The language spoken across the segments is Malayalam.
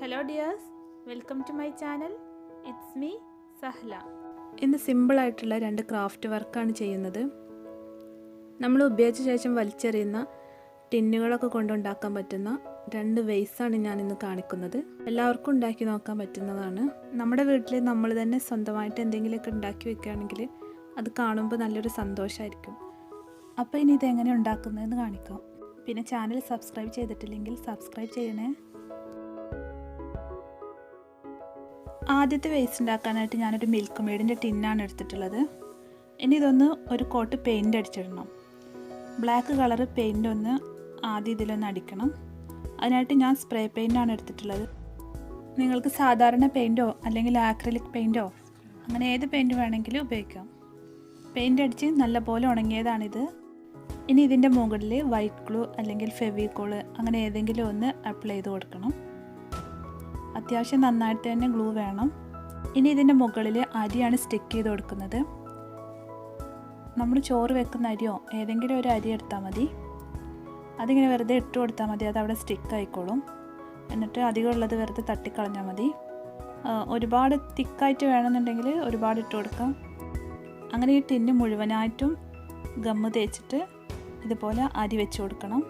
Hello dears, welcome to my channel. It's me Sahla. ഇന്ന് സിമ്പിളായിട്ടുള്ള 2 ക്രാഫ്റ്റ് വർക്കാണ് ചെയ്യുന്നത്. നമ്മൾ ഉപയോഗിച്ച ശേഷം വലിച്ചെറിയുന്ന ടിന്നുകളൊക്കെ കൊണ്ടുണ്ടാക്കാൻ പറ്റുന്ന 2 വെയ്സാണ് ഞാനിന്ന് കാണിക്കുന്നത്. എല്ലാവർക്കും ഉണ്ടാക്കി നോക്കാൻ പറ്റുന്നതാണ്. നമ്മുടെ വീട്ടിൽ നമ്മൾ തന്നെ സ്വന്തമായിട്ട് എന്തെങ്കിലുമൊക്കെ ഉണ്ടാക്കി വെക്കുകയാണെങ്കിൽ അത് കാണുമ്പോൾ നല്ലൊരു സന്തോഷമായിരിക്കും. അപ്പോൾ ഇനി ഇതെങ്ങനെ ഉണ്ടാക്കുന്നതെന്ന് കാണിക്കാം. പിന്നെ ചാനൽ സബ്സ്ക്രൈബ് ചെയ്തിട്ടില്ലെങ്കിൽ സബ്സ്ക്രൈബ് ചെയ്യണേ. ആദ്യത്തെ വേസ്റ്റ് ഉണ്ടാക്കാനായിട്ട് ഞാനൊരു മിൽക്ക് മെയ്ഡിൻ്റെ ടിന്നാണ് എടുത്തിട്ടുള്ളത്. ഇനി ഇതൊന്ന് ഒരു കോട്ട് പെയിൻ്റ് അടിച്ചിടണം. ബ്ലാക്ക് കളർ പെയിൻ്റ് ഒന്ന് ആദ്യം ഇതിലൊന്ന് അടിക്കണം. അതിനായിട്ട് ഞാൻ സ്പ്രേ പെയിൻ്റാണ് എടുത്തിട്ടുള്ളത്. നിങ്ങൾക്ക് സാധാരണ പെയിൻറ്റോ അല്ലെങ്കിൽ ആക്രിലിക് പെയിൻറ്റോ അങ്ങനെ ഏത് പെയിൻറ്റ് വേണമെങ്കിലും ഉപയോഗിക്കാം. പെയിൻ്റ് അടിച്ച് നല്ലപോലെ ഉണങ്ങിയതാണിത്. ഇനി ഇതിൻ്റെ മുകളിൽ വൈറ്റ് ഗ്ലൂ അല്ലെങ്കിൽ ഫെവിക്കോള് അങ്ങനെ ഏതെങ്കിലും ഒന്ന് അപ്ലൈ ചെയ്ത് കൊടുക്കണം. അത്യാവശ്യം നന്നായിട്ട് തന്നെ ഗ്ലൂ വേണം. ഇനി ഇതിൻ്റെ മുകളിൽ അരിയാണ് സ്റ്റിക്ക് ചെയ്ത് കൊടുക്കുന്നത്. നമ്മൾ ചോറ് വെക്കുന്ന അരിയോ ഏതെങ്കിലും ഒരു അരി എടുത്താൽ മതി. അതിങ്ങനെ വെറുതെ ഇട്ട് കൊടുത്താൽ മതി, അതവിടെ സ്റ്റിക്ക് ആയിക്കോളും. എന്നിട്ട് അധികമുള്ളത് വെറുതെ തട്ടിക്കളഞ്ഞാൽ മതി. ഒരുപാട് തിക്കായിട്ട് വേണമെന്നുണ്ടെങ്കിൽ ഒരുപാട് ഇട്ട് കൊടുക്കാം. അങ്ങനെ ഈ ടിന്ന് മുഴുവനായിട്ടും ഗമ്മ് തേച്ചിട്ട് ഇതുപോലെ അരി വെച്ച് കൊടുക്കണം.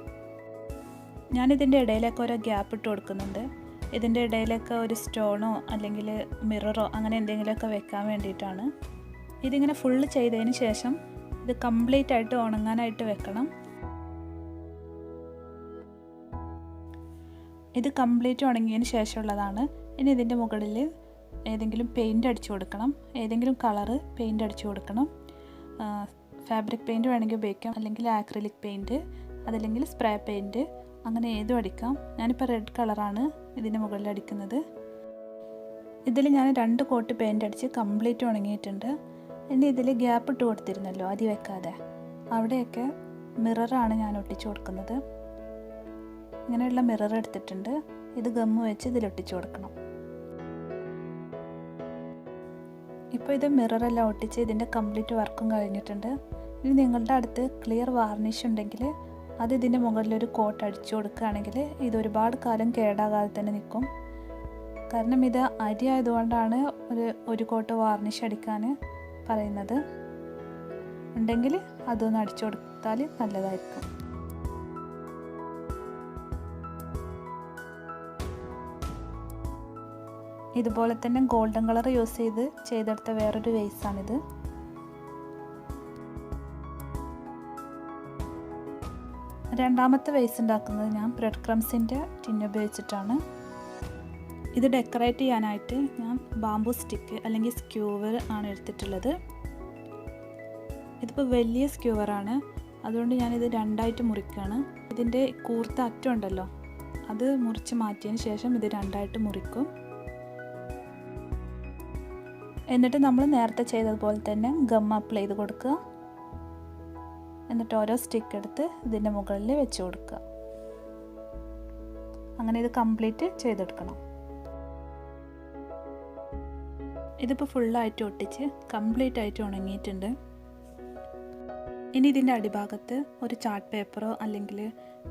ഞാനിതിൻ്റെ ഇടയിലൊക്കെ ഓരോ ഗ്യാപ്പ് ഇട്ട് കൊടുക്കുന്നുണ്ട്. ഇതിൻ്റെ ഇടയിലൊക്കെ ഒരു സ്റ്റോണോ അല്ലെങ്കിൽ മിററോ അങ്ങനെ എന്തെങ്കിലുമൊക്കെ വെക്കാൻ വേണ്ടിയിട്ടാണ്. ഇതിങ്ങനെ ഫുള്ള് ചെയ്തതിന് ശേഷം ഇത് കംപ്ലീറ്റ് ആയിട്ട് ഉണങ്ങാനായിട്ട് വെക്കണം. ഇത് കംപ്ലീറ്റ് ഉണങ്ങിയതിന് ശേഷമുള്ളതാണ്. ഇനി ഇതിൻ്റെ മുകളിൽ ഏതെങ്കിലും പെയിൻ്റ് അടിച്ചു കൊടുക്കണം. ഏതെങ്കിലും കളറ് പെയിൻ്റ് അടിച്ചു കൊടുക്കണം. ഫാബ്രിക് പെയിൻറ്റ് വേണമെങ്കിൽ ഉപയോഗിക്കാം, അല്ലെങ്കിൽ ആക്രിലിക് പെയിൻറ്റ്, അതല്ലെങ്കിൽ സ്പ്രേ പെയിൻറ്റ്, അങ്ങനെ ഏതും അടിക്കാം. ഞാനിപ്പോൾ റെഡ് കളറാണ് ഇതിൻ്റെ മുകളിൽ അടിക്കുന്നത്. ഇതിൽ ഞാൻ 2 കോട്ട് പെയിൻ്റ് അടിച്ച് കംപ്ലീറ്റ് ഉണങ്ങിയിട്ടുണ്ട്. ഇനി ഇതിൽ ഗ്യാപ്പ് ഇട്ട് കൊടുത്തിരുന്നല്ലോ അരി വെക്കാതെ, അവിടെയൊക്കെ മിററാണ് ഞാൻ ഒട്ടിച്ചു കൊടുക്കുന്നത്. ഇങ്ങനെയുള്ള മിറർ എടുത്തിട്ടുണ്ട്. ഇത് ഗമ്മ് വെച്ച് ഇതിലൊട്ടിച്ചു കൊടുക്കണം. ഇപ്പോൾ ഇത് മിററെല്ലാം ഒട്ടിച്ച് ഇതിൻ്റെ കംപ്ലീറ്റ് വർക്കും കഴിഞ്ഞിട്ടുണ്ട്. ഇനി നിങ്ങളുടെ അടുത്ത് ക്ലിയർ വാർണിഷ് ഉണ്ടെങ്കിൽ അത് ഇതിൻ്റെ മുകളിലൊരു കോട്ട് അടിച്ചു കൊടുക്കുകയാണെങ്കിൽ ഇത് ഒരുപാട് കാലം കേടാകാതെ തന്നെ നിൽക്കും. കാരണം ഇത് അരി ആയതുകൊണ്ടാണ് ഒരു കോട്ട് വാർണിഷ് അടിക്കാൻ പറയുന്നത്. ഉണ്ടെങ്കിൽ അതൊന്ന് അടിച്ചു കൊടുത്താൽ നല്ലതായിരിക്കും. ഇതുപോലെ തന്നെ ഗോൾഡൻ കളർ യൂസ് ചെയ്തെടുത്ത വേറൊരു വേസാണിത്. രണ്ടാമത്തെ വേസ് ഉണ്ടാക്കുന്നത് ഞാൻ ബ്രെഡ് ക്രംസിൻ്റെ ടിന്ന് ഉപയോഗിച്ചിട്ടാണ്. ഇത് ഡെക്കറേറ്റ് ചെയ്യാനായിട്ട് ഞാൻ ബാംബൂ സ്റ്റിക്ക് അല്ലെങ്കിൽ സ്ക്യൂവർ ആണ് എടുത്തിട്ടുള്ളത്. ഇതിപ്പോൾ വലിയ സ്ക്യൂവറാണ്, അതുകൊണ്ട് ഞാനിത് 2ആയിട്ട് മുറിക്കുകയാണ്. ഇതിൻ്റെ കൂർത്ത അറ്റം ഉണ്ടല്ലോ, അത് മുറിച്ച് മാറ്റിയതിന് ശേഷം ഇത് 2ആയിട്ട് മുറിക്കും. എന്നിട്ട് നമ്മൾ നേരത്തെ ചെയ്തതുപോലെ തന്നെ ഗം അപ്ലൈ ചെയ്ത് കൊടുക്കുക. എന്നിട്ട് ഓരോ സ്റ്റിക്ക് എടുത്ത് ഇതിൻ്റെ മുകളിൽ വെച്ച് കൊടുക്കുക. അങ്ങനെ ഇത് കംപ്ലീറ്റ് ചെയ്തെടുക്കണം. ഇതിപ്പോൾ ഫുള്ളായിട്ട് ഒട്ടിച്ച് കംപ്ലീറ്റ് ആയിട്ട് ഉണങ്ങിയിട്ടുണ്ട്. ഇനി ഇതിൻ്റെ അടിഭാഗത്ത് ഒരു ചാർട്ട് പേപ്പറോ അല്ലെങ്കിൽ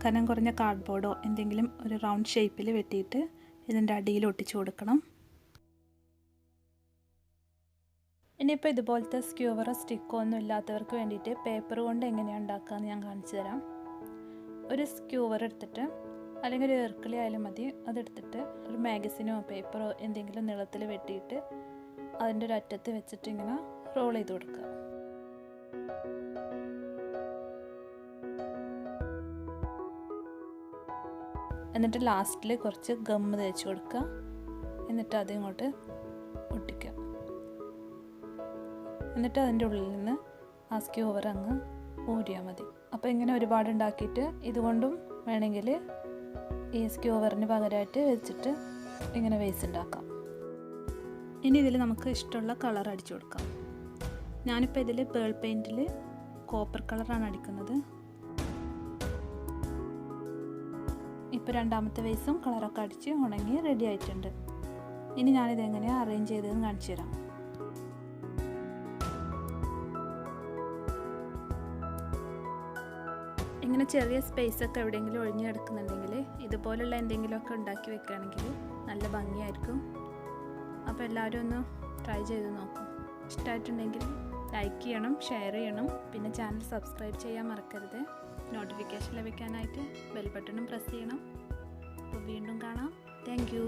കനം കുറഞ്ഞ കാർഡ്ബോർഡോ എന്തെങ്കിലും ഒരു റൗണ്ട് ഷേപ്പിൽ വെട്ടിയിട്ട് ഇതിൻ്റെ അടിയിൽ ഒട്ടിച്ചു കൊടുക്കണം. ഇനിയിപ്പോൾ ഇതുപോലത്തെ സ്ക്യൂവറോ സ്റ്റിക്കോ ഒന്നും ഇല്ലാത്തവർക്ക് വേണ്ടിയിട്ട് പേപ്പർ കൊണ്ട് എങ്ങനെയാണ് ഉണ്ടാക്കുകയെന്ന് ഞാൻ കാണിച്ചു തരാം. ഒരു സ്ക്യൂവർ എടുത്തിട്ട് അല്ലെങ്കിൽ ഒരു ഇർക്കിളി ആയാലും മതി, അതെടുത്തിട്ട് ഒരു മാഗസിനോ പേപ്പറോ എന്തെങ്കിലും നീളത്തിൽ വെട്ടിയിട്ട് അതിൻ്റെ ഒരു അറ്റത്ത് വെച്ചിട്ട് ഇങ്ങനെ റോൾ ചെയ്ത് കൊടുക്കുക. എന്നിട്ട് ലാസ്റ്റിൽ കുറച്ച് ഗമ്മ് തേച്ച് കൊടുക്കുക. എന്നിട്ട് അതിങ്ങോട്ട് ഒട്ടിക്കുക. എന്നിട്ട് അതിൻ്റെ ഉള്ളിൽ നിന്ന് ആ സ്ക്യൂവർ അങ്ങ് ഊരിയാൽ മതി. അപ്പോൾ ഇങ്ങനെ ഒരുപാട് ഉണ്ടാക്കിയിട്ട് ഇതുകൊണ്ടും വേണമെങ്കിൽ ഈ സ്ക്യൂവറിന് പകരമായിട്ട് വെച്ചിട്ട് ഇങ്ങനെ വേസ് ഉണ്ടാക്കാം. ഇനി ഇതിൽ നമുക്ക് ഇഷ്ടമുള്ള കളർ അടിച്ചു കൊടുക്കാം. ഞാനിപ്പോൾ ഇതിൽ പേൾ പെയിൻറ്റിൽ കോപ്പർ കളറാണ് അടിക്കുന്നത്. ഇപ്പോൾ രണ്ടാമത്തെ വേസും കളറൊക്കെ അടിച്ച് ഉണങ്ങി റെഡി ആയിട്ടുണ്ട്. ഇനി ഞാനിത് എങ്ങനെയാണ് അറേഞ്ച് ചെയ്തതെന്ന് കാണിച്ചു തരാം. ഇങ്ങനെ ചെറിയ സ്പേസൊക്കെ എവിടെയെങ്കിലും ഒഴിഞ്ഞു കിടക്കുന്നുണ്ടെങ്കിൽ ഇതുപോലുള്ള എന്തെങ്കിലുമൊക്കെ ഉണ്ടാക്കി വെക്കുകയാണെങ്കിൽ നല്ല ഭംഗിയായിരിക്കും. അപ്പോൾ എല്ലാവരും ഒന്ന് ട്രൈ ചെയ്ത് നോക്കും. ഇഷ്ടമായിട്ടുണ്ടെങ്കിൽ ലൈക്ക് ചെയ്യണം, ഷെയർ ചെയ്യണം. പിന്നെ ചാനൽ സബ്സ്ക്രൈബ് ചെയ്യാൻ മറക്കരുത്. നോട്ടിഫിക്കേഷൻ ലഭിക്കാനായിട്ട് ബെൽ ബട്ടണും പ്രസ് ചെയ്യണം. അപ്പോൾ വീണ്ടും കാണാം. Thank you.